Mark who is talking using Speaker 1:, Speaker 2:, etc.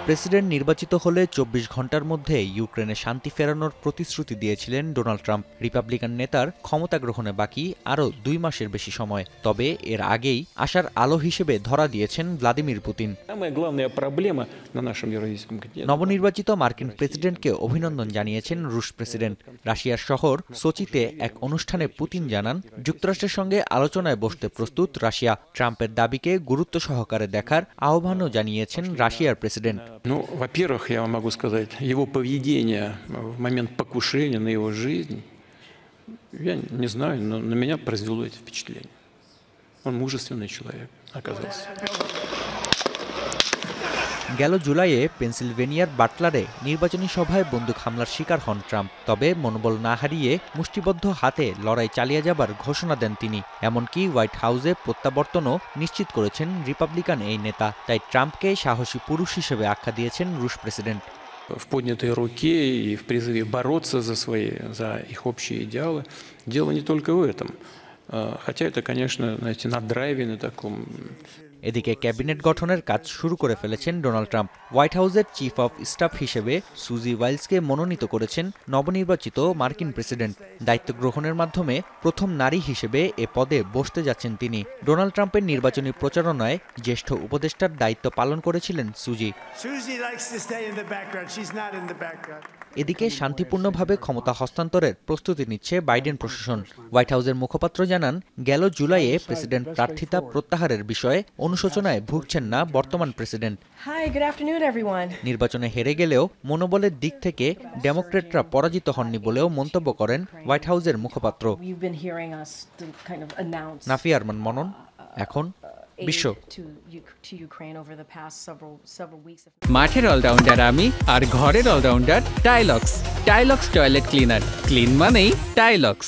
Speaker 1: President নির্বাচিত হলে ২৪ ঘন্টার মধ্যে ইউক্রেনে শান্তি ফেরানোর প্রতিশ্রুতি দিয়েছিলেন ডোনাল্ড ট্রাম্প। রিপাবলিকান নেতার ক্ষমতা গ্রহণে বাকি আরও ২ মাসের বেশি সময়। তবে এর আগেই আশার আলো হিসেবে ধরা দিয়েছেন ভ্লাদিমির পুতিন। নবনির্বাচিত মার্কিন প্রেসিডেন্টকে অভিনন্দন জানিয়েছেন রুশ প্রেসিডেন্ট। রাশিয়ার শহর সোচিতে এক অনুষ্ঠানে পুতিন জানান, যুক্তরাষ্ট্রের সঙ্গে আলোচনায় বসতে প্রস্তুত রাশিয়া। ট্রাম্পের দাবিকে গুরুত্ব সহকারে দেখার আহ্বানও জানিয়েছেন রাশিয়ার প্রেসিডেন্ট।
Speaker 2: Во-первых, я вам могу сказать, его поведение в момент покушения на его жизнь, я не знаю, но на меня произвело это впечатление. Он мужественный человек оказался.
Speaker 1: গেল জুলাইয়ে পেনসিলভেনিয়ার বাটলারে নির্বাচনী সভায় বন্দুক হামলার শিকার হন ট্রাম্প। তবে মনোবল না হারিয়ে মুষ্টিবদ্ধ হাতে লড়াই চালিয়ে যাবার ঘোষণা দেন তিনি। এমনকি হোয়াইট হাউসে প্রত্যাবর্তনও নিশ্চিত করেছেন রিপাবলিকান এই নেতা। তাই ট্রাম্পকে সাহসী পুরুষ হিসেবে আখ্যা দিয়েছেন রুশ প্রেসিডেন্ট।
Speaker 2: В поднятой руке и в призыве бороться за их общие идеалы. Дело не только в этом. Хотя это, конечно, знаете, на драйве, на таком.
Speaker 1: এদিকে ক্যাবিনেট গঠনের কাজ শুরু করে ফেলেছেন ডোনাল্ড ট্রাম্প। হোয়াইট হাউসের চিফ অফ স্টাফ হিসেবে সুজি ওয়াইলসকে মনোনীত করেছেন নবনির্বাচিত মার্কিন প্রেসিডেন্ট। দায়িত্ব গ্রহণের মাধ্যমে প্রথম নারী হিসেবে এ পদে বসতে যাচ্ছেন তিনি। ডোনাল্ড ট্রাম্পের নির্বাচনী প্রচারণায় জ্যেষ্ঠ উপদেষ্টার দায়িত্ব পালন করেছিলেন সুজি। এদিকে শান্তিপূর্ণভাবে ক্ষমতা হস্তান্তরের প্রস্তুতি নিচ্ছে বাইডেন প্রশাসন। হোয়াইট হাউসের মুখপাত্র জানান, গেল জুলাইয়ে প্রেসিডেন্ট প্রার্থিতা প্রত্যাহারের বিষয়ে অনুশোচনায় ভুগছেন না বর্তমান প্রেসিডেন্ট। নির্বাচনে হেরে গেলেও মনোবলের দিক থেকে ডেমোক্রেটরা পরাজিত হননি বলেও মন্তব্য করেন হোয়াইট হাউসের মুখপাত্র। নাফিয়া আরমান মনন, এখন বিশ্ব।
Speaker 3: মাঠের অলরাউন্ডার আমি, আর ঘরের allrounder Tylox. Tylox toilet cleaner, clean মানেই টাইলক্স।